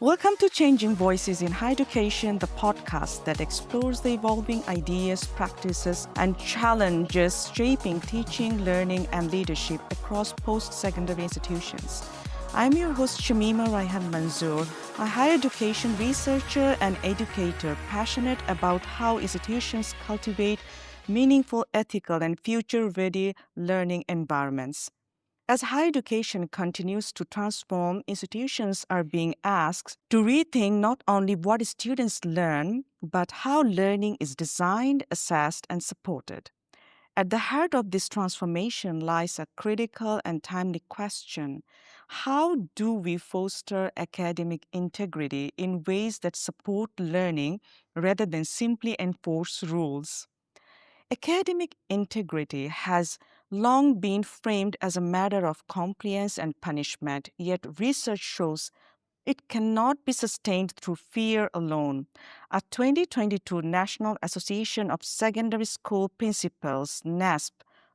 Welcome to Changing Voices in Higher Education, the podcast that explores the evolving ideas, practices, and challenges shaping teaching, learning, and leadership across post-secondary institutions. I'm your host, Shamima Raihan Manzoor, a higher education researcher and educator passionate about how institutions cultivate meaningful, ethical, and future-ready learning environments. As higher education continues to transform, institutions are being asked to rethink not only what students learn, but how learning is designed, assessed, and supported. At the heart of this transformation lies a critical and timely question. How do we foster academic integrity in ways that support learning rather than simply enforce rules? Academic integrity has long been framed as a matter of compliance and punishment, yet research shows it cannot be sustained through fear alone. A 2022 National Association of Secondary School Principals (NASP)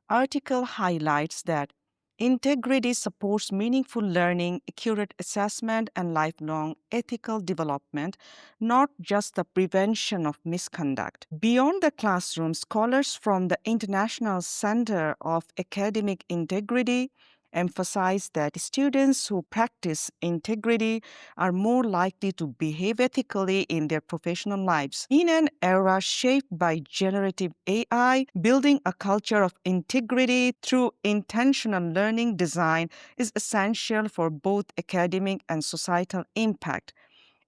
article highlights that integrity supports meaningful learning, accurate assessment, and lifelong ethical development, not just the prevention of misconduct. Beyond the classroom, scholars from the International Center of Academic Integrity emphasize that students who practice integrity are more likely to behave ethically in their professional lives. In an era shaped by generative AI, building a culture of integrity through intentional learning design is essential for both academic and societal impact.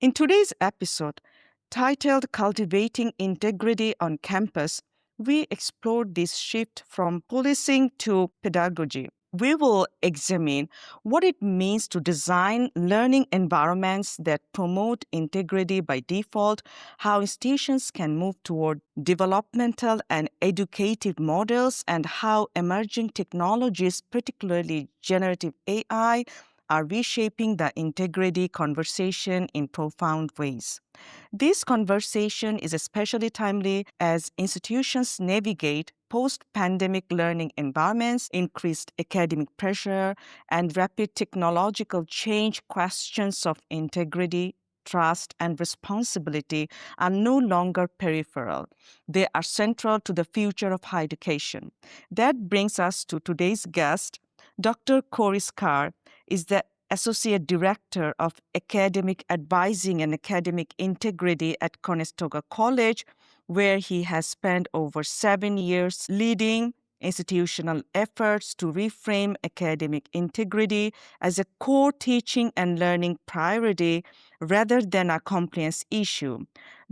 In today's episode, titled Cultivating Integrity on Campus, we explore this shift from policing to pedagogy. We will examine what it means to design learning environments that promote integrity by default, how institutions can move toward developmental and educative models, and how emerging technologies, particularly generative AI, are reshaping the integrity conversation in profound ways. This conversation is especially timely as institutions navigate post-pandemic learning environments, increased academic pressure, and rapid technological change. Questions of integrity, trust, and responsibility are no longer peripheral. They are central to the future of higher education. That brings us to today's guest. Dr. Cory Scurr is the Associate Director of Academic Advising and Academic Integrity at Conestoga College, where he has spent over 7 years leading institutional efforts to reframe academic integrity as a core teaching and learning priority rather than a compliance issue.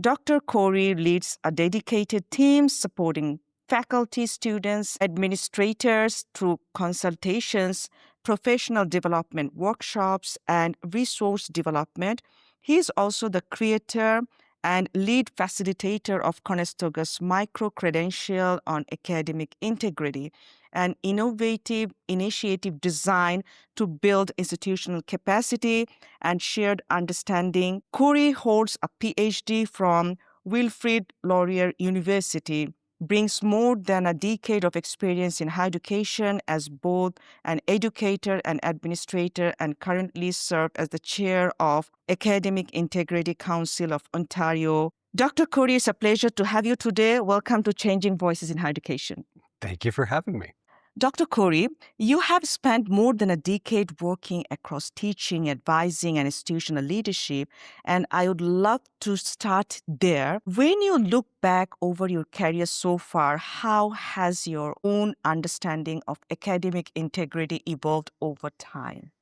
Dr. Cory leads a dedicated team supporting faculty, students, administrators through consultations, professional development workshops, and resource development. He is also the creator and lead facilitator of Conestoga's micro-credential on academic integrity, an innovative initiative designed to build institutional capacity and shared understanding. Cory holds a PhD from Wilfrid Laurier University, brings more than a decade of experience in higher education as both an educator and administrator, and currently serves as the chair of Academic Integrity Council of Ontario. Dr. Cory, it's a pleasure to have you today. Welcome to Changing Voices in Higher Education. Thank you for having me. Dr. Cory, you have spent more than a decade working across teaching, advising, and institutional leadership, and I would love to start there. When you look back over your career so far, how has your own understanding of academic integrity evolved over time?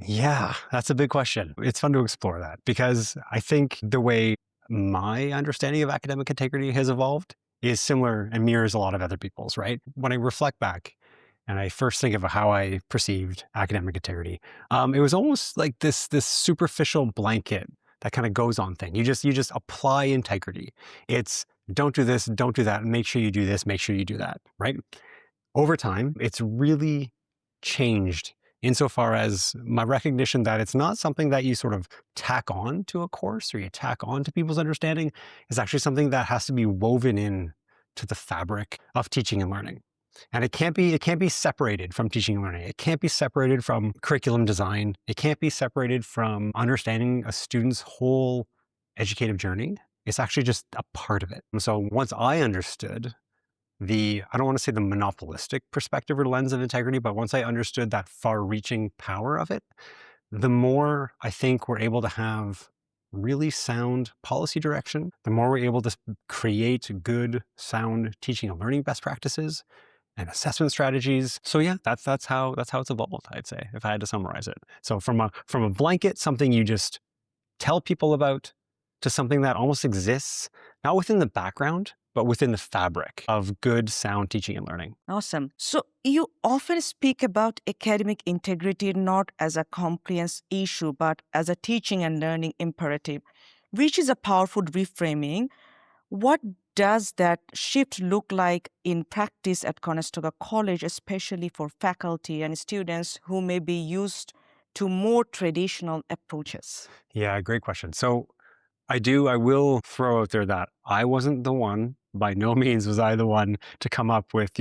Yeah, that's a big question. It's fun to explore that because I think the way my understanding of academic integrity has evolved is similar and mirrors a lot of other people's, right? When I reflect back and I first think of how I perceived academic integrity, it was almost like this superficial blanket that kind of goes on thing. You just apply integrity. It's don't do this, don't do that, make sure you do this, make sure you do that, right? Over time, it's really changed insofar as my recognition that it's not something that you sort of tack on to a course or you tack on to people's understanding. It's actually something that has to be woven in to the fabric of teaching and learning. And it can't be separated from teaching and learning. It can't be separated from curriculum design. It can't be separated from understanding a student's whole educative journey. It's actually just a part of it. And so once I understood I don't want to say the monopolistic perspective or lens of integrity, but once I understood that far-reaching power of it, the more I think we're able to have really sound policy direction, the more we're able to create good, sound teaching and learning best practices and assessment strategies. So yeah, that's how it's evolved, I'd say, if I had to summarize it. So from a blanket, something you just tell people about, to something that almost exists, not within the background, but within the fabric of good, sound teaching and learning. Awesome. So you often speak about academic integrity not as a compliance issue, but as a teaching and learning imperative, which is a powerful reframing. What does that shift look like in practice at Conestoga College, especially for faculty and students who may be used to more traditional approaches? Yeah, great question. So I will throw out there that I wasn't the one, by no means was I the one to come up with,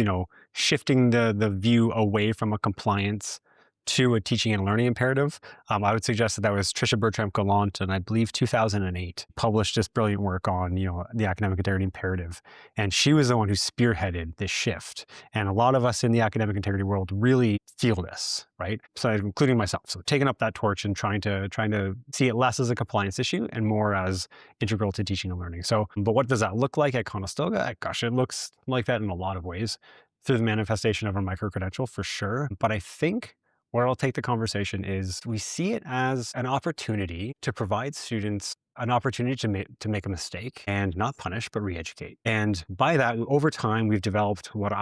shifting the view away from a compliance to a teaching and learning imperative. I would suggest that was Tricia Bertram-Gallant, and I believe 2008, published this brilliant work on, the academic integrity imperative. And she was the one who spearheaded this shift. And a lot of us in the academic integrity world really feel this, right? So including myself. So taking up that torch and trying to see it less as a compliance issue and more as integral to teaching and learning. So, but what does that look like at Conestoga? Gosh, it looks like that in a lot of ways, through the manifestation of our micro-credential for sure. But I think where I'll take the conversation is we see it as an opportunity to provide students an opportunity to make a mistake and not punish, but re-educate. And by that, over time, we've developed what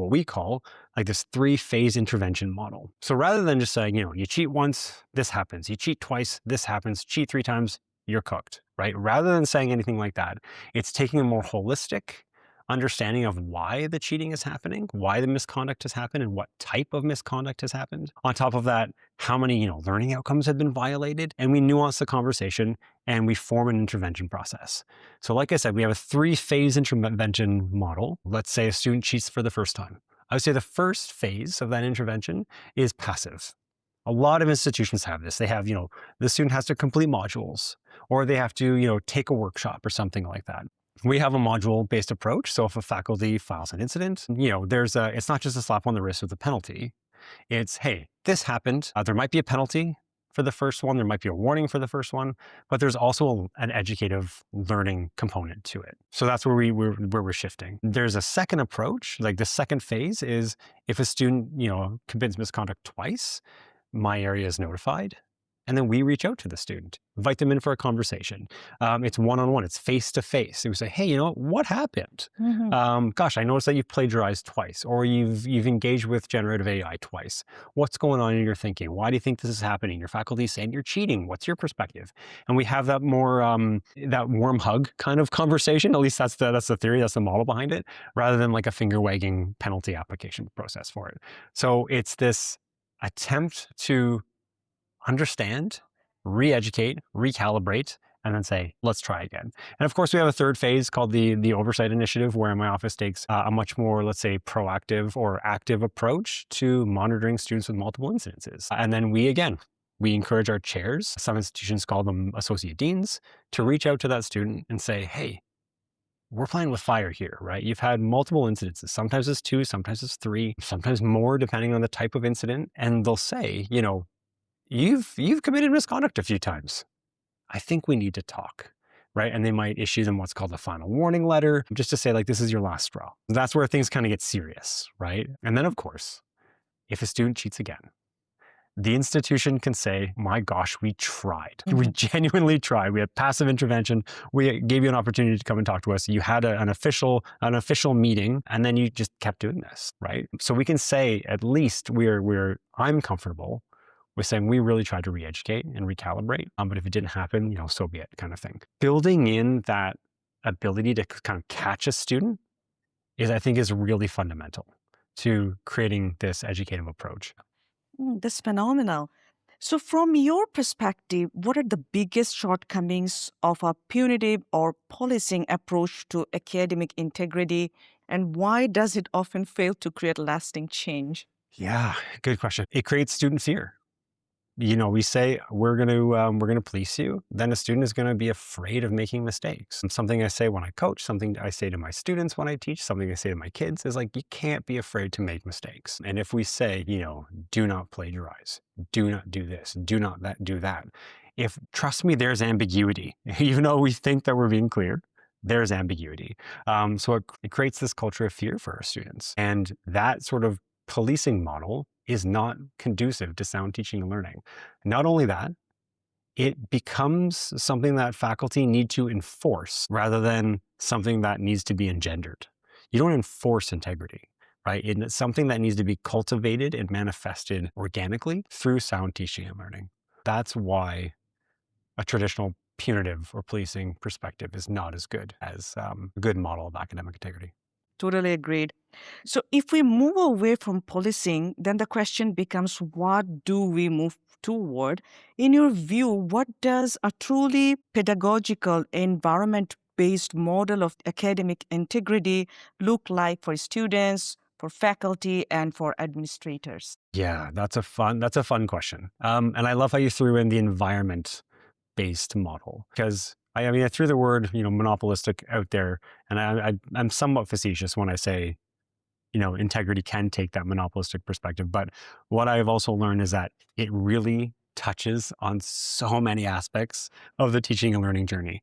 we call like this 3-phase intervention model. So rather than just saying, you cheat once, this happens. You cheat twice, this happens. Cheat 3 times, you're cooked, right? Rather than saying anything like that, it's taking a more holistic understanding of why the cheating is happening, why the misconduct has happened, and what type of misconduct has happened. On top of that, how many learning outcomes have been violated, and we nuance the conversation and we form an intervention process. So like I said, we have a 3-phase intervention model. Let's say a student cheats for the first time. I would say the first phase of that intervention is passive. A lot of institutions have this. They have, the student has to complete modules, or they have to, take a workshop or something like that. We have a module-based approach. So if a faculty files an incident, it's not just a slap on the wrist with a penalty. It's, hey, this happened. There might be a penalty for the first one. There might be a warning for the first one, but there's also an educative learning component to it. So that's where we're shifting. There's a second approach. Like the second phase is if a student, commits misconduct twice, my area is notified. And then we reach out to the student, invite them in for a conversation. It's one-on-one, it's face-to-face. We say, hey, what happened? Mm-hmm. Gosh, I noticed that you've plagiarized twice, or you've engaged with generative AI twice. What's going on in your thinking? Why do you think this is happening? Your faculty is saying you're cheating. What's your perspective? And we have that more, that warm hug kind of conversation. At least that's the theory, that's the model behind it, rather than like a finger-wagging penalty application process for it. So it's this attempt to understand, re-educate, recalibrate, and then say, let's try again. And of course, we have a third phase called the oversight initiative, where my office takes a much more, let's say, proactive or active approach to monitoring students with multiple incidences. And then we encourage our chairs, some institutions call them associate deans, to reach out to that student and say, hey, we're playing with fire here, right? You've had multiple incidences. Sometimes it's 2, sometimes it's 3, sometimes more, depending on the type of incident. And they'll say, you've committed misconduct a few times. I think we need to talk, right? And they might issue them what's called a final warning letter, just to say, like, this is your last straw. That's where things kind of get serious, right? And then, of course, if a student cheats again, the institution can say, my gosh, we tried. We genuinely tried. We had passive intervention. We gave you an opportunity to come and talk to us. You had an official meeting, and then you just kept doing this, right? So we can say, at least I'm comfortable with saying we really tried to re-educate and recalibrate, but if it didn't happen, so be it, kind of thing. Building in that ability to kind of catch a student I think is really fundamental to creating this educative approach. That's phenomenal. So from your perspective, what are the biggest shortcomings of a punitive or policing approach to academic integrity, And why does it often fail to create lasting change? Yeah, good question. It creates student fear. We say we're going to police you. Then a student is going to be afraid of making mistakes. And something I say when I coach, something I say to my students when I teach, something I say to my kids is like, you can't be afraid to make mistakes. And if we say, do not plagiarize, do not do this, do not do that. Trust me, there's ambiguity. Even though we think that we're being clear, there's ambiguity. So it creates this culture of fear for our students. And that sort of policing model is not conducive to sound teaching and learning. Not only that, it becomes something that faculty need to enforce rather than something that needs to be engendered. You don't enforce integrity, right? It's something that needs to be cultivated and manifested organically through sound teaching and learning. That's why a traditional punitive or policing perspective is not as good as a good model of academic integrity. Totally agreed. So if we move away from policing, then the question becomes, what do we move toward? In your view, what does a truly pedagogical, environment-based model of academic integrity look like for students, for faculty, and for administrators? Yeah, that's a fun question. And I love how you threw in the environment-based model, because I threw the word, monopolistic out there, and I'm somewhat facetious when I say, integrity can take that monopolistic perspective. But what I've also learned is that it really touches on so many aspects of the teaching and learning journey.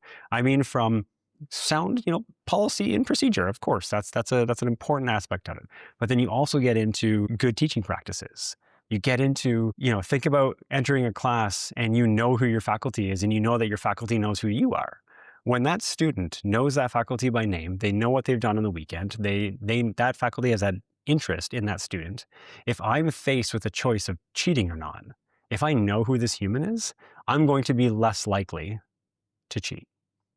From sound, policy and procedure, of course, that's an important aspect of it. But then you also get into good teaching practices. You get into, think about entering a class and you know who your faculty is and you know that your faculty knows who you are. When that student knows that faculty by name, they know what they've done on the weekend, that faculty has had interest in that student. If I'm faced with a choice of cheating or not, if I know who this human is, I'm going to be less likely to cheat.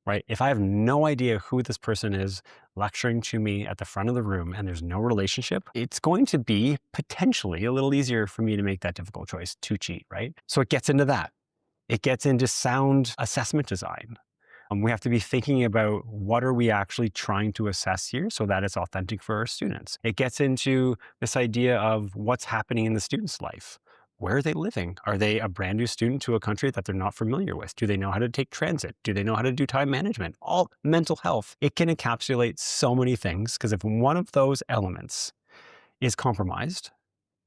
Right? If I have no idea who this person is lecturing to me at the front of the room and there's no relationship, it's going to be potentially a little easier for me to make that difficult choice to cheat, right? So it gets into that. It gets into sound assessment design. We have to be thinking about what are we actually trying to assess here so that it's authentic for our students. It gets into this idea of what's happening in the student's life. Where are they living? Are they a brand new student to a country that they're not familiar with? Do they know how to take transit? Do they know how to do time management? All mental health. It can encapsulate so many things, because if one of those elements is compromised,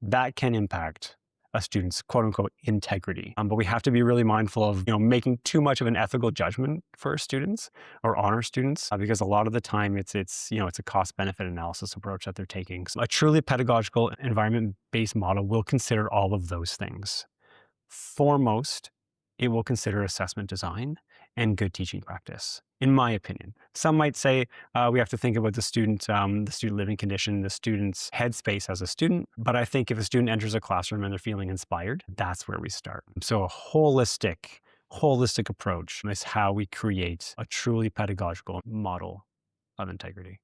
that can impact a student's quote unquote integrity. But we have to be really mindful of making too much of an ethical judgment for our students or on our students, because a lot of the time it's a cost benefit analysis approach that they're taking. So a truly pedagogical environment-based model will consider all of those things. Foremost, it will consider assessment design and good teaching practice, in my opinion. Some might say we have to think about the student living condition, the student's headspace as a student. But I think if a student enters a classroom and they're feeling inspired, that's where we start. So a holistic approach is how we create a truly pedagogical model of integrity.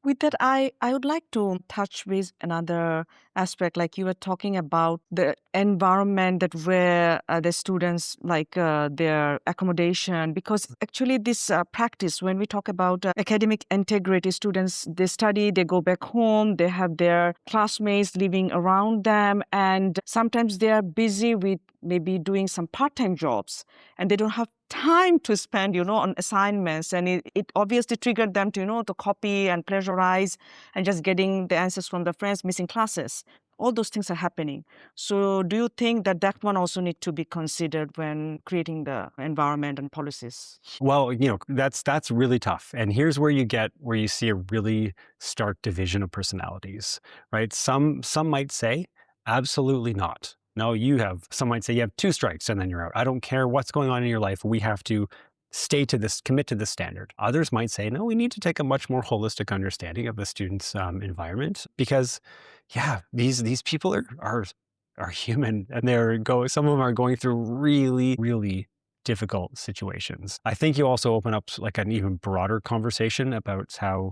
With that, I would like to touch with another aspect, like you were talking about the environment that where the students like their accommodation, because actually this practice, when we talk about academic integrity, students, they study, they go back home, they have their classmates living around them, and sometimes they are busy with maybe doing some part-time jobs and they don't have time to spend, on assignments. And it obviously triggered them to, to copy and plagiarize and just getting the answers from the friends, missing classes. All those things are happening. So do you think that one also need to be considered when creating the environment and policies? Well, that's really tough. And here's where you see a really stark division of personalities, right? Some might say, absolutely not. No, some might say you have 2 strikes and then you're out. I don't care what's going on in your life. We have to commit to this standard. Others might say, no, we need to take a much more holistic understanding of the student's environment, because these people are human, and some of them are going through really, really difficult situations. I think you also open up like an even broader conversation about how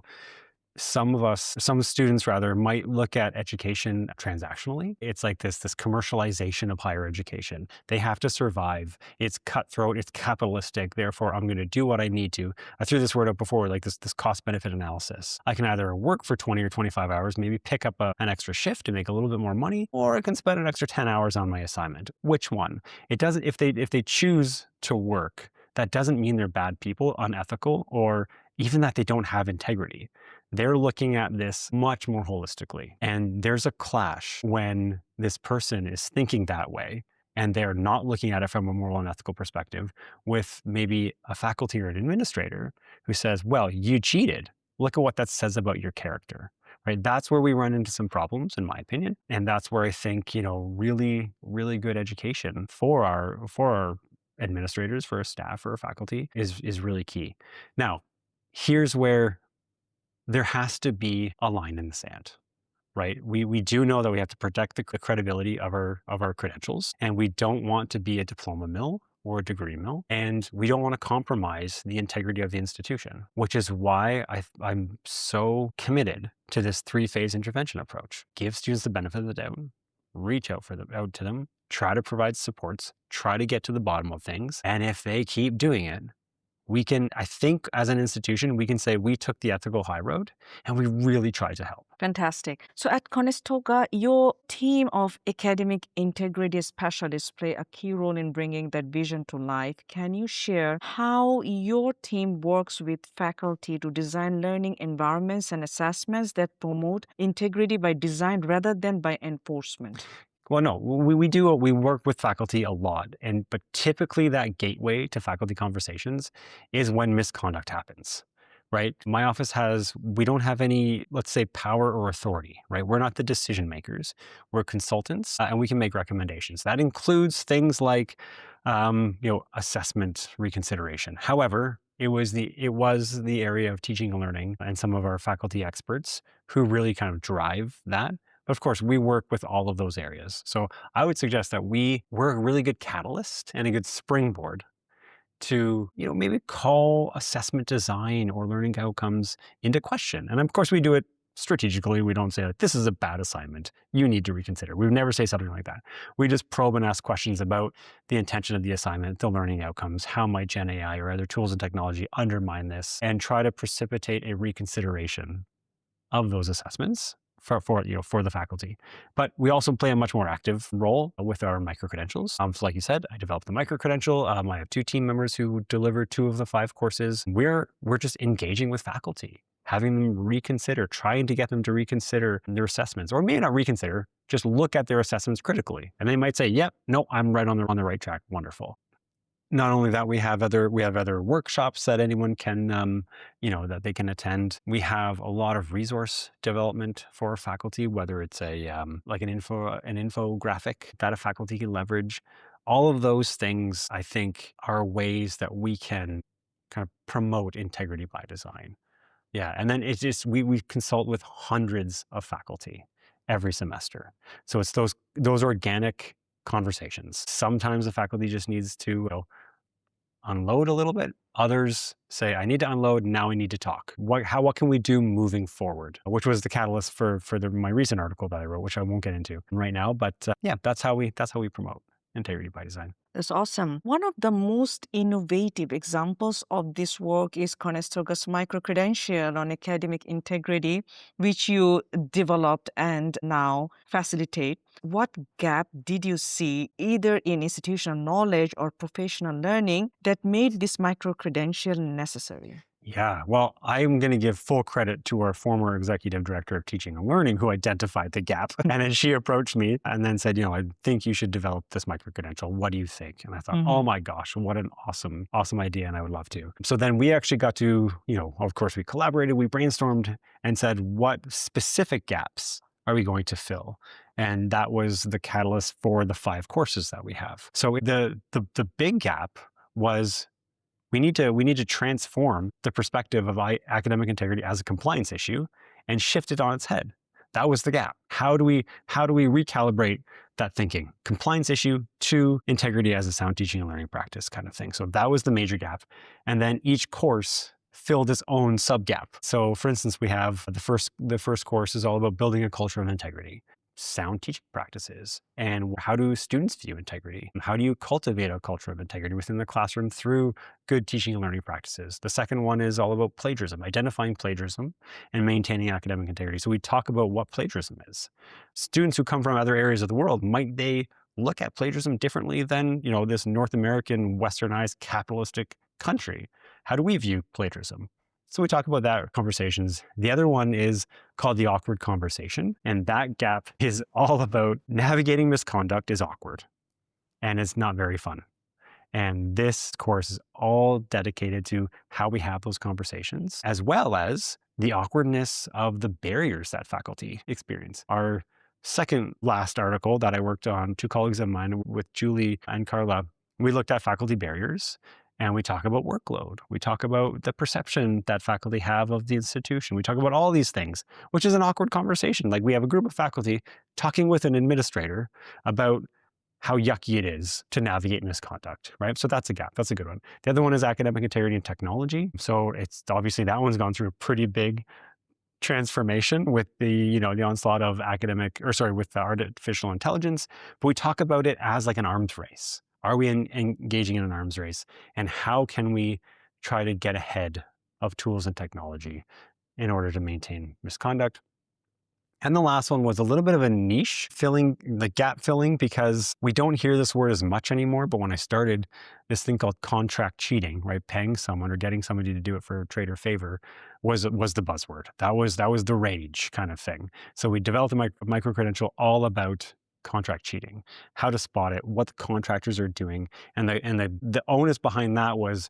some students rather, might look at education transactionally. It's like this commercialization of higher education. They have to survive. It's cutthroat. It's capitalistic. Therefore, I'm going to do what I need to. I threw this word up before, like this cost benefit analysis. I can either work for 20 or 25 hours, maybe pick up an extra shift to make a little bit more money, or I can spend an extra 10 hours on my assignment. Which one? It doesn't, if they choose to work, that doesn't mean they're bad people, unethical, or even that they don't have integrity. They're looking at this much more holistically. And there's a clash when this person is thinking that way and they're not looking at it from a moral and ethical perspective, with maybe a faculty or an administrator who says, well, you cheated. Look at what that says about your character, right? That's where we run into some problems, in my opinion. And that's where I think, really, really good education for our administrators, for our staff, for our faculty is really key. Now, here's where there has to be a line in the sand, right? We do know that we have to protect the credibility of our credentials, and we don't want to be a diploma mill or a degree mill, and we don't want to compromise the integrity of the institution, which is why I'm so committed to this 3-phase intervention approach. Give students the benefit of the doubt, reach out to them, try to provide supports, try to get to the bottom of things, and if they keep doing it, I think as an institution, we can say we took the ethical high road and we really tried to help. Fantastic. So at Conestoga, your team of academic integrity specialists play a key role in bringing that vision to life. Can you share how your team works with faculty to design learning environments and assessments that promote integrity by design rather than by enforcement? Well, no, we work with faculty a lot, but typically that gateway to faculty conversations is when misconduct happens, right? My office we don't have any, let's say, power or authority, right? We're not the decision makers. We're consultants, and we can make recommendations. That includes things like, assessment reconsideration. However, it was the area of teaching and learning and some of our faculty experts who really kind of drive that. But of course, we work with all of those areas. So I would suggest that we're a really good catalyst and a good springboard to, maybe call assessment design or learning outcomes into question. And of course, we do it strategically. We don't say, like, this is a bad assignment, you need to reconsider. We would never say something like that. We just probe and ask questions about the intention of the assignment, the learning outcomes, how might Gen AI or other tools and technology undermine this, and try to precipitate a reconsideration of those assessments for the faculty. But we also play a much more active role with our micro-credentials. So like you said, I developed the micro-credential. I have 2 team members who deliver 2 of the 5 courses. We're just engaging with faculty, having them reconsider, trying to get them to reconsider their assessments, or maybe not reconsider, just look at their assessments critically. And they might say, yep, no, I'm right on the right track. Wonderful. Not only that, we have other workshops that anyone can, that they can attend. We have a lot of resource development for faculty, whether it's like an infographic that a faculty can leverage. All of those things, I think, are ways that we can kind of promote integrity by design. Yeah, and then it's just we consult with hundreds of faculty every semester, so it's those organic conversations. Sometimes the faculty just needs to unload a little bit. Others say, I need to unload, now I need to talk. What can we do moving forward? Which was the catalyst for my recent article that I wrote, which I won't get into right now. But that's how we promote integrity by design. That's awesome. One of the most innovative examples of this work is Conestoga's micro-credential on academic integrity, which you developed and now facilitate. What gap did you see either in institutional knowledge or professional learning that made this micro-credential necessary? Yeah, well, I'm going to give full credit to our former executive director of teaching and learning who identified the gap. And then she approached me and then said, I think you should develop this micro-credential. What do you think? And I thought, oh my gosh, what an awesome idea. And I would love to. So then we actually got to, of course, we collaborated, we brainstormed and said, what specific gaps are we going to fill? And that was the catalyst for the 5 courses that we have. So the big gap was we need to transform the perspective of academic integrity as a compliance issue and shift it on its head. That was the gap. How do we recalibrate that thinking? Compliance issue to integrity as a sound teaching and learning practice kind of thing. So that was the major gap. And then each course filled its own sub-gap. So for instance, we have the first course is all about building a culture of integrity, sound teaching practices, and how do students view integrity? How do you cultivate a culture of integrity within the classroom through good teaching and learning practices? The second one is all about plagiarism, identifying plagiarism and maintaining academic integrity. So we talk about what plagiarism is. Students who come from other areas of the world, might they look at plagiarism differently than, this North American, westernized, capitalistic country? How do we view plagiarism? So we talk about that conversations. The other one is called the awkward conversation. And that gap is all about navigating misconduct is awkward and it's not very fun. And this course is all dedicated to how we have those conversations, as well as the awkwardness of the barriers that faculty experience. Our second last article that I worked on, two colleagues of mine with Julie and Carla, we looked at faculty barriers. And we talk about workload. We talk about the perception that faculty have of the institution. We talk about all these things, which is an awkward conversation. Like we have a group of faculty talking with an administrator about how yucky it is to navigate misconduct, right? So that's a gap. That's a good one. The other one is academic integrity and technology. So it's obviously that one's gone through a pretty big transformation with the onslaught of with the artificial intelligence. But we talk about it as like an arms race. Are we engaging in an arms race? And how can we try to get ahead of tools and technology in order to maintain misconduct? And the last one was a little bit of a niche filling, the gap filling, because we don't hear this word as much anymore. But when I started, this thing called contract cheating, right? Paying someone or getting somebody to do it for trade or favor was the buzzword. That was the rage kind of thing. So we developed a micro-credential all about contract cheating, how to spot it, what the contractors are doing. And the onus behind that was,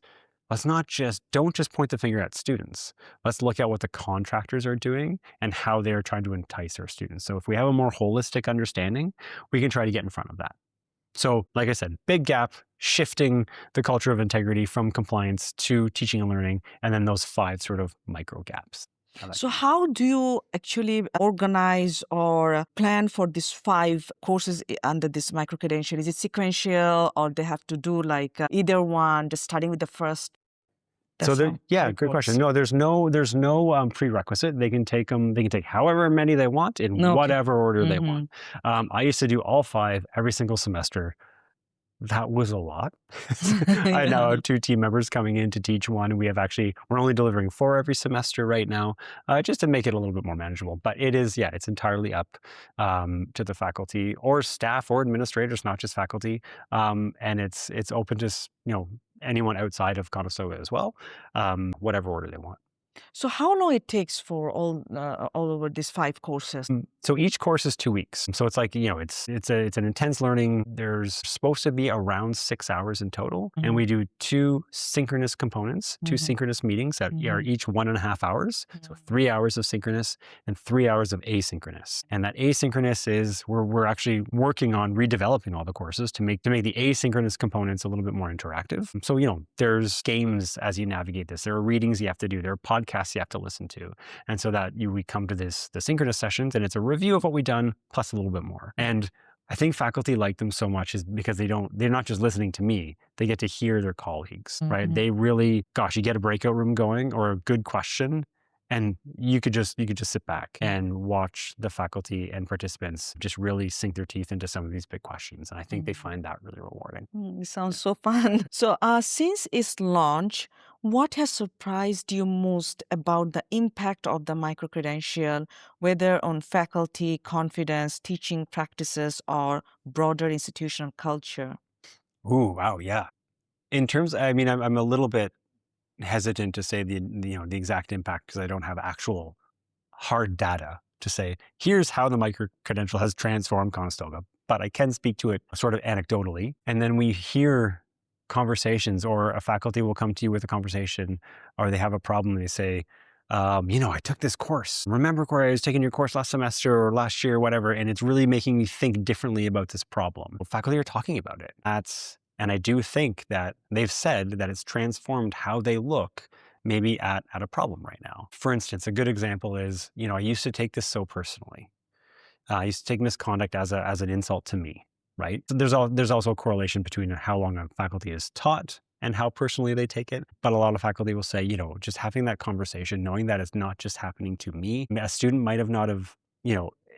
don't just point the finger at students. Let's look at what the contractors are doing and how they're trying to entice our students. So if we have a more holistic understanding, we can try to get in front of that. So like I said, big gap, shifting the culture of integrity from compliance to teaching and learning, and then those 5 sort of micro gaps. So how do you actually organize or plan for these 5 courses under this micro-credential? Is it sequential or they have to do like either one, just starting with the first? Good question. No, there's no prerequisite. They can take however many they want in whatever order they want. I used to do all 5 every single semester. That was a lot. I now have 2 team members coming in to teach one. We're only delivering 4 every semester right now, just to make it a little bit more manageable. But it's entirely up to the faculty or staff or administrators, not just faculty. And it's open to anyone outside of Conestoga as well, whatever order they want. So how long it takes for all over these 5 courses? So each course is 2 weeks. So it's like, it's an intense learning. There's supposed to be around 6 hours in total. And we do 2 synchronous components, 2 synchronous meetings that are each 1.5 hours. So 3 hours of synchronous and 3 hours of asynchronous. And that asynchronous is we're actually working on redeveloping all the courses to make the asynchronous components a little bit more interactive. So, there's games as you navigate this. There are readings you have to do. There are podcasts you have to listen to. And so that we come to the synchronous sessions, and it's a review of what we've done plus a little bit more. And I think faculty like them so much is because they're not just listening to me, they get to hear their colleagues, right? They really, you get a breakout room going or a good question, and you could just sit back and watch the faculty and participants just really sink their teeth into some of these big questions. And I think they find that really rewarding. It sounds so fun. So since its launch, what has surprised you most about the impact of the micro-credential, whether on faculty, confidence, teaching practices, or broader institutional culture? Ooh, wow, yeah. In terms, I'm a little bit hesitant to say the exact impact because I don't have actual hard data to say, here's how the micro-credential has transformed Conestoga. But I can speak to it sort of anecdotally. And then we hear conversations, or a faculty will come to you with a conversation, or they have a problem and they say, I took this course. Remember, Cory, I was taking your course last semester or last year, whatever, and it's really making me think differently about this problem. Well, faculty are talking about it. And I do think that they've said that it's transformed how they look maybe at a problem right now. For instance, a good example is, I used to take this so personally. I used to take misconduct as an insult to me, right? So there's also a correlation between how long a faculty is taught and how personally they take it. But a lot of faculty will say, just having that conversation, knowing that it's not just happening to me. A student might have not have,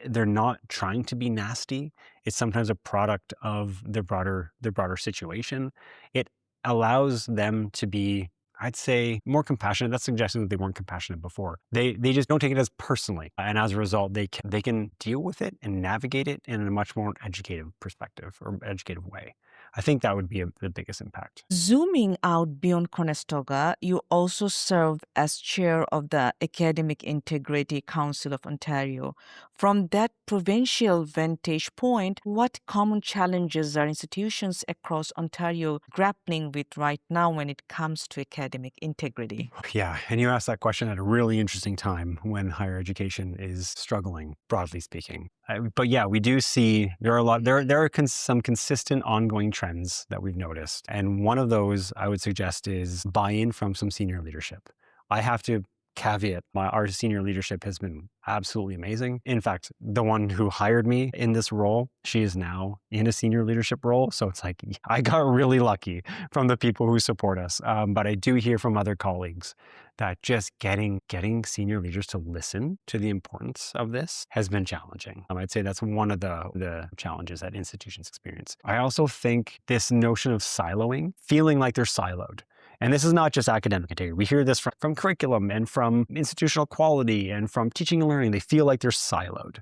they're not trying to be nasty. It's sometimes a product of their broader situation. It allows them to be, I'd say, more compassionate. That's suggesting that they weren't compassionate before. They just don't take it as personally. And as a result, they can deal with it and navigate it in a much more educative perspective or educative way. I think that would be the biggest impact. Zooming out beyond Conestoga, you also serve as chair of the Academic Integrity Council of Ontario. From that provincial vantage point, what common challenges are institutions across Ontario grappling with right now when it comes to academic integrity? Yeah, and you asked that question at a really interesting time when higher education is struggling, broadly speaking. But yeah, we do see there are some consistent ongoing trends that we've noticed. And one of those I would suggest is buy-in from some senior leadership. I have to caveat, our senior leadership has been absolutely amazing. In fact, the one who hired me in this role, she is now in a senior leadership role. So it's like, I got really lucky from the people who support us. But I do hear from other colleagues that just getting senior leaders to listen to the importance of this has been challenging. I'd say that's one of the challenges that institutions experience. I also think this notion of siloing, feeling like they're siloed. And this is not just academic integrity. We hear this from curriculum and from institutional quality and from teaching and learning. They feel like they're siloed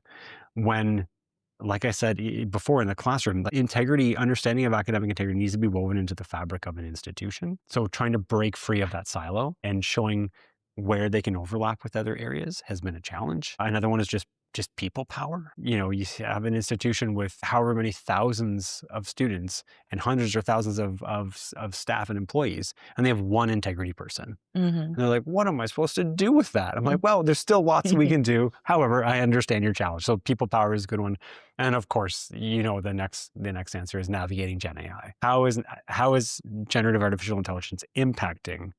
when, like I said before, in the classroom, the understanding of academic integrity needs to be woven into the fabric of an institution. So trying to break free of that silo and showing where they can overlap with other areas has been a challenge. Another one is just people power. You have an institution with however many thousands of students and hundreds or thousands of staff and employees, and they have one integrity person. Mm-hmm. And they're like, what am I supposed to do with that? I'm like, well, there's still lots we can do. However, I understand your challenge. So people power is a good one. And of course, the next answer is navigating Gen AI. How is generative artificial intelligence impacting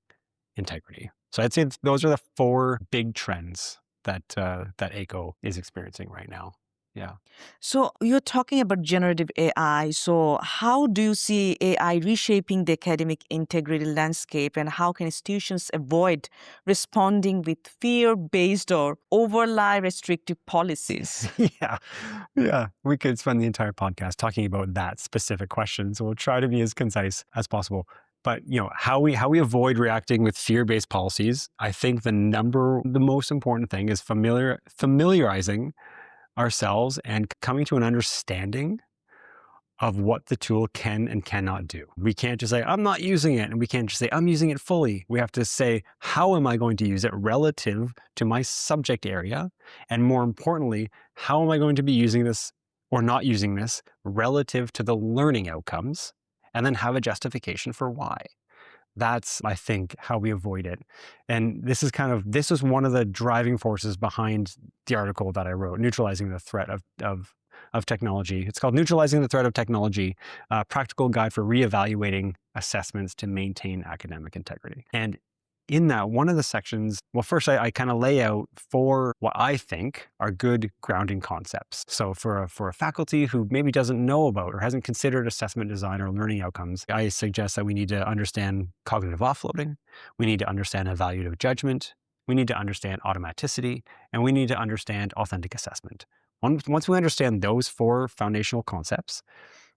integrity? So I'd say those are the 4 big trends that ACO is experiencing right now. Yeah. So you're talking about generative AI. So how do you see AI reshaping the academic integrity landscape, and how can institutions avoid responding with fear-based or overly restrictive policies? Yeah. We could spend the entire podcast talking about that specific question. So we'll try to be as concise as possible. But how we avoid reacting with fear-based policies, I think the most important thing is familiarizing ourselves and coming to an understanding of what the tool can and cannot do. We can't just say, I'm not using it, and we can't just say, I'm using it fully. We have to say, how am I going to use it relative to my subject area? And more importantly, how am I going to be using this or not using this relative to the learning outcomes? And then have a justification for why. That's, I think, how we avoid it. And this is one of the driving forces behind the article that I wrote, Neutralizing the Threat of Technology. It's called Neutralizing the Threat of Technology, a practical guide for reevaluating assessments to maintain academic integrity. And in that, one of the sections, well, first I kind of lay out 4 what I think are good grounding concepts. So for a faculty who maybe doesn't know about or hasn't considered assessment design or learning outcomes, I suggest that we need to understand cognitive offloading. We need to understand evaluative judgment. We need to understand automaticity, and we need to understand authentic assessment. Once we understand those 4 foundational concepts,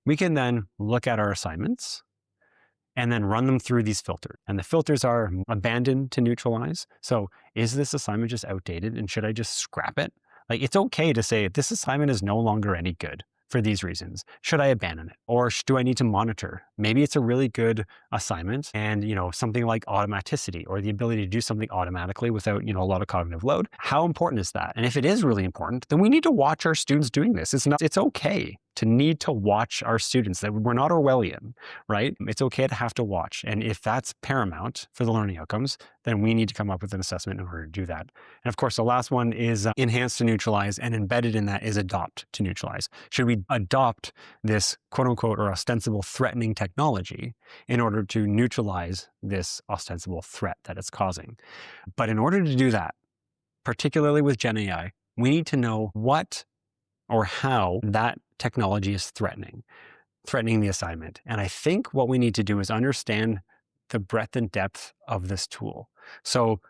we can then look at our assignments and then run them through these filters. And the filters are abandon to neutralize. So is this assignment just outdated, and should I just scrap it? Like, it's okay to say this assignment is no longer any good for these reasons. Should I abandon it? Or do I need to monitor? Maybe it's a really good assignment and, something like automaticity or the ability to do something automatically without, a lot of cognitive load. How important is that? And if it is really important, then we need to watch our students doing this. It's okay to need to watch our students. That we're not Orwellian, right? It's okay to have to watch. And if that's paramount for the learning outcomes, then we need to come up with an assessment in order to do that. And of course, the last one is enhance to neutralize, and embedded in that is adopt to neutralize. Should we adopt this quote unquote or ostensible threatening technology in order to neutralize this ostensible threat that it's causing? But in order to do that, particularly with Gen AI, we need to know what or how that technology is threatening the assignment. And I think what we need to do is understand the breadth and depth of this tool. So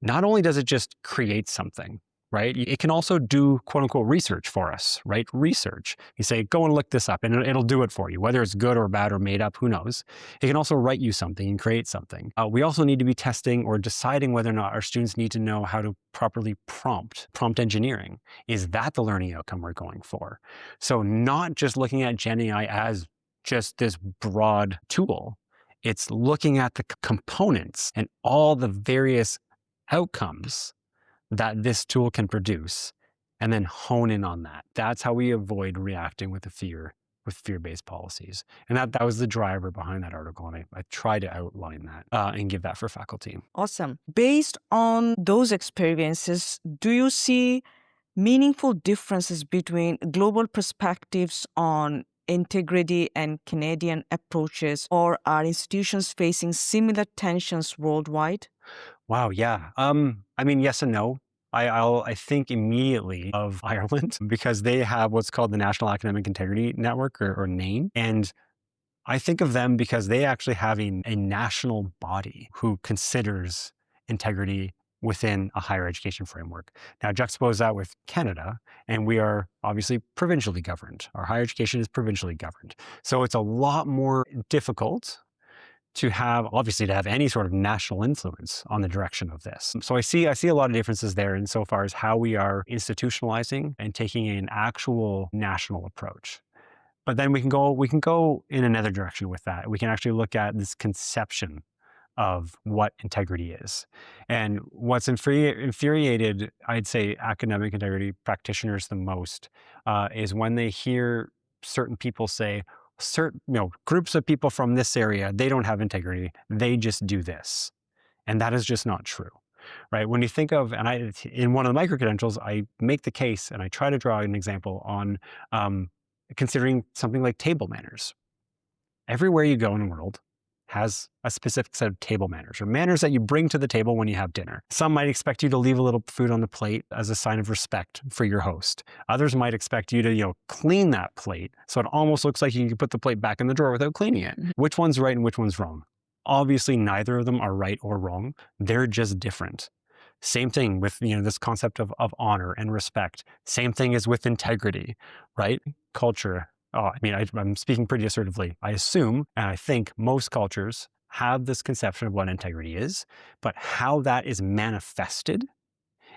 not only does it just create something, right? It can also do quote unquote research for us, right? Research. You say, go and look this up and it'll do it for you, whether it's good or bad or made up, who knows? It can also write you something and create something. We also need to be testing or deciding whether or not our students need to know how to properly prompt engineering. Is that the learning outcome we're going for? So not just looking at Gen AI as just this broad tool, it's looking at the components and all the various outcomes that this tool can produce, and then hone in on that. That's how we avoid reacting with fear-based policies. And that was the driver behind that article. And I try to outline that and give that for faculty. Awesome. Based on those experiences, do you see meaningful differences between global perspectives on integrity and Canadian approaches, or are institutions facing similar tensions worldwide? Wow, yeah. I mean, yes and no. I think immediately of Ireland because they have what's called the National Academic Integrity Network or NAIN. And I think of them because they actually have a national body who considers integrity within a higher education framework. Now, juxtapose that with Canada, and we are obviously provincially governed. Our higher education is provincially governed. So it's a lot more difficult to have any sort of national influence on the direction of this. So I see a lot of differences there insofar as how we are institutionalizing and taking an actual national approach. But then we can go in another direction with that. We can actually look at this conception of what integrity is. And what's infuriated, I'd say, academic integrity practitioners the most is when they hear certain people say, groups of people from this area, they don't have integrity. They just do this. And that is just not true, right? When you think of, and in one of the micro-credentials, I make the case and I try to draw an example on considering something like table manners. Everywhere you go in the world has a specific set of table manners or manners that you bring to the table when you have dinner. Some might expect you to leave a little food on the plate as a sign of respect for your host. Others might expect you to, clean that plate so it almost looks like you can put the plate back in the drawer without cleaning it. Mm-hmm. Which one's right and which one's wrong? Obviously, neither of them are right or wrong. They're just different. Same thing with, this concept of honor and respect. Same thing as with integrity, right? Culture. I'm speaking pretty assertively. I assume, and I think most cultures have this conception of what integrity is, but how that is manifested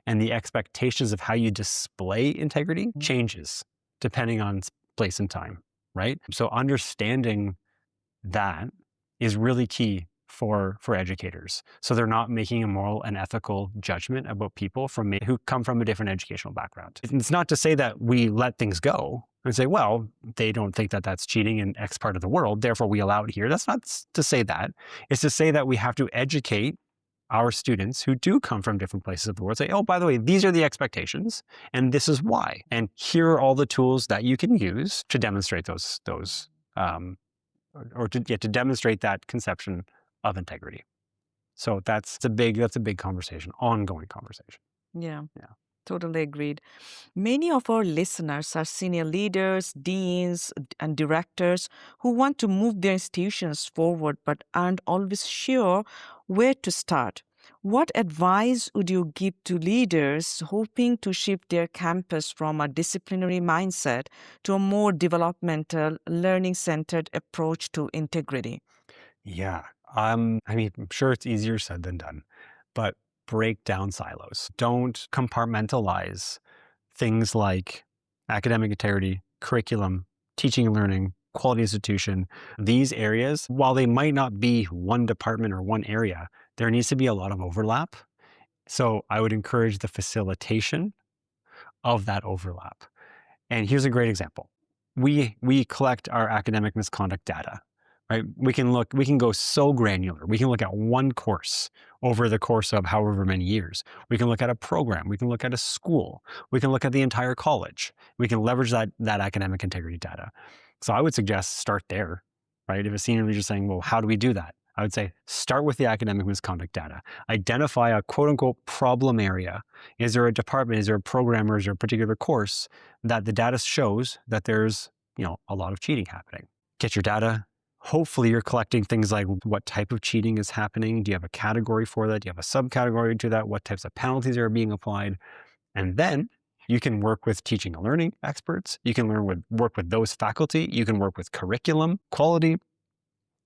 and the expectations of how you display integrity changes depending on place and time, right? So understanding that is really key for educators. So they're not making a moral and ethical judgment about people who come from a different educational background. It's not to say that we let things go and say, well, they don't think that that's cheating in X part of the world, therefore we allow it here. That's not to say that. It's to say that we have to educate our students who do come from different places of the world. Say, oh, by the way, these are the expectations and this is why. And here are all the tools that you can use to demonstrate to demonstrate that conception of integrity. So that's a big conversation, ongoing conversation. Yeah. Totally agreed. Many of our listeners are senior leaders, deans, and directors who want to move their institutions forward but aren't always sure where to start. What advice would you give to leaders hoping to shift their campus from a disciplinary mindset to a more developmental, learning-centered approach to integrity? Yeah. I'm sure it's easier said than done, but break down silos. Don't compartmentalize things like academic integrity, curriculum, teaching and learning, quality institution. These areas, while they might not be one department or one area, there needs to be a lot of overlap. So I would encourage the facilitation of that overlap. And here's a great example. We collect our academic misconduct data. Right? We can go so granular. We can look at one course over the course of however many years. We can look at a program. We can look at a school. We can look at the entire college. We can leverage that academic integrity data. So I would suggest start there, right? If a senior leader is saying, well, how do we do that? I would say start with the academic misconduct data. Identify a quote unquote problem area. Is there a department, is there a program, or is there a particular course that the data shows that there's, a lot of cheating happening? Get your data, hopefully you're collecting things like what type of cheating is happening. Do you have a category for that? Do you have a subcategory to that? What types of penalties are being applied? And then you can work with teaching and learning experts. You can work with those faculty. You can work with curriculum quality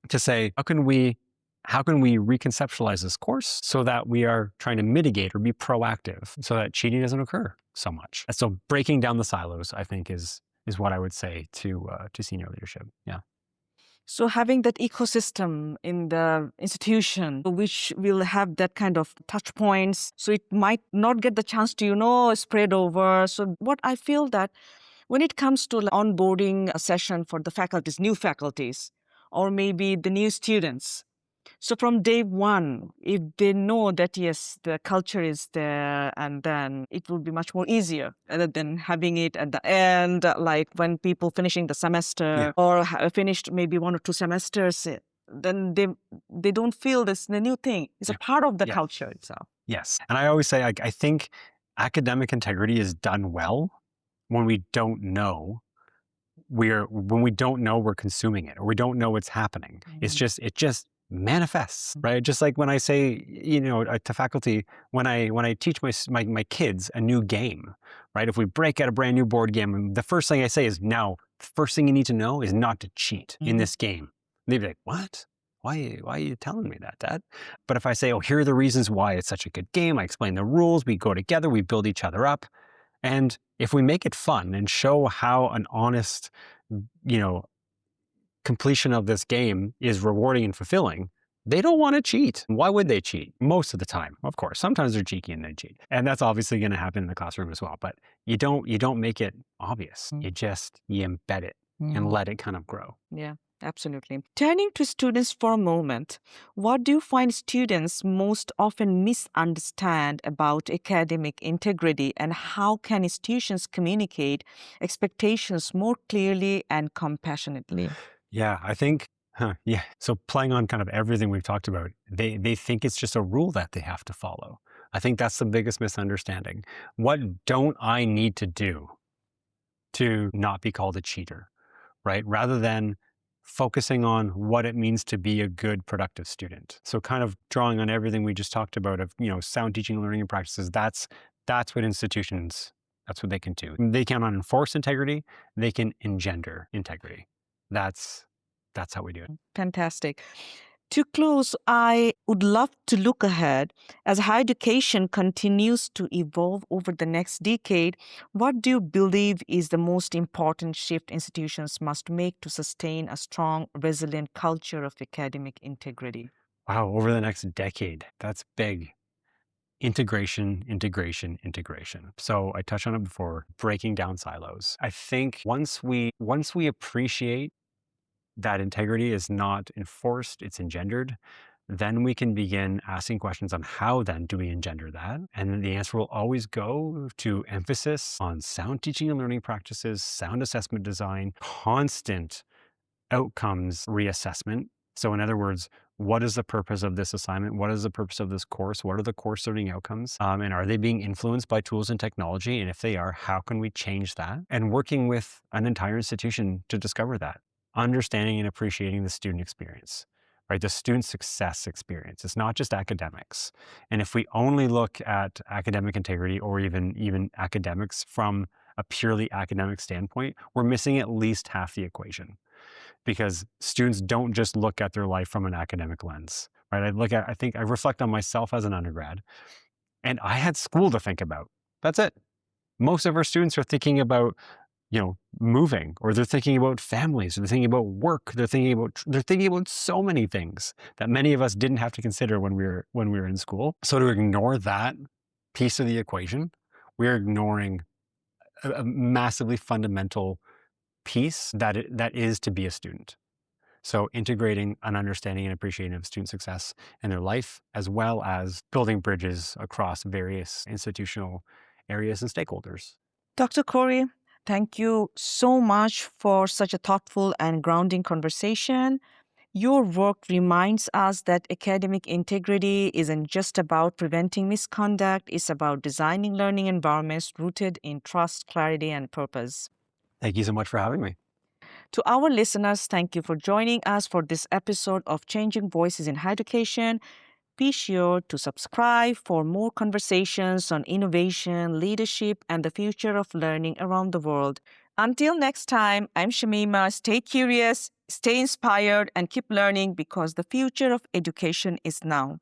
to say, how can we reconceptualize this course so that we are trying to mitigate or be proactive so that cheating doesn't occur so much. And so breaking down the silos, I think, is what I would say to senior leadership. Yeah. So having that ecosystem in the institution, which will have that kind of touch points, so it might not get the chance to, spread over. So what I feel that when it comes to onboarding a session for the faculties, new faculties, or maybe the new students, so from day one, if they know that, yes, the culture is there, and then it will be much more easier rather than having it at the end, like when people finishing the semester or finished maybe 1 or 2 semesters, then they don't feel this the new thing. It's a part of the culture itself. Yes. And I always say, I think academic integrity is done well when we don't know we're consuming it, or we don't know what's happening. It just manifests, right? Just like when I say, to faculty, when I teach my kids a new game, right? If we break out a brand new board game, the first thing I say is, now, the first thing you need to know is not to cheat in this game. And they'd be like, what? Why are you telling me that, Dad? But if I say, oh, here are the reasons why it's such a good game, I explain the rules, we go together, we build each other up. And if we make it fun and show how an honest, completion of this game is rewarding and fulfilling, they don't want to cheat. Why would they cheat? Most of the time, of course. Sometimes they're cheeky and they cheat. And that's obviously going to happen in the classroom as well. But you don't make it obvious. You embed it and let it kind of grow. Yeah. Absolutely. Turning to students for a moment, what do you find students most often misunderstand about academic integrity, and how can institutions communicate expectations more clearly and compassionately? Yeah, I think, so playing on kind of everything we've talked about, they think it's just a rule that they have to follow. I think that's the biggest misunderstanding. What don't I need to do to not be called a cheater, right? Rather than focusing on what it means to be a good, productive student. So kind of drawing on everything we just talked about of, sound teaching, learning, and practices, that's what institutions, that's what they can do. They cannot enforce integrity, they can engender integrity. That's how we do it. Fantastic. To close, I would love to look ahead. As higher education continues to evolve over the next decade, what do you believe is the most important shift institutions must make to sustain a strong, resilient culture of academic integrity? Wow, over the next decade, that's big. Integration, integration, integration. So I touched on it before, breaking down silos. I think once we appreciate that integrity is not enforced, it's engendered, then we can begin asking questions on how then do we engender that? And then the answer will always go to emphasis on sound teaching and learning practices, sound assessment design, constant outcomes reassessment. So in other words, what is the purpose of this assignment? What is the purpose of this course? What are the course learning outcomes? And are they being influenced by tools and technology? And if they are, how can we change that? And working with an entire institution to discover that. Understanding and appreciating the student experience, right? The student success experience. It's not just academics. And if we only look at academic integrity or even academics from a purely academic standpoint, we're missing at least half the equation, because students don't just look at their life from an academic lens, right? I think I reflect on myself as an undergrad, and I had school to think about. That's it. Most of our students are thinking about moving, or they're thinking about families, or they're thinking about work, they're thinking about so many things that many of us didn't have to consider when we were in school. So to ignore that piece of the equation, we're ignoring a massively fundamental piece that is to be a student. So integrating an understanding and appreciating of student success in their life, as well as building bridges across various institutional areas and stakeholders. Dr. Cory, thank you so much for such a thoughtful and grounding conversation. Your work reminds us that academic integrity isn't just about preventing misconduct, it's about designing learning environments rooted in trust, clarity, and purpose. Thank you so much for having me. To our listeners, thank you for joining us for this episode of Changing Voices in Higher Education. Be sure to subscribe for more conversations on innovation, leadership, and the future of learning around the world. Until next time, I'm Shamima. Stay curious, stay inspired, and keep learning because the future of education is now.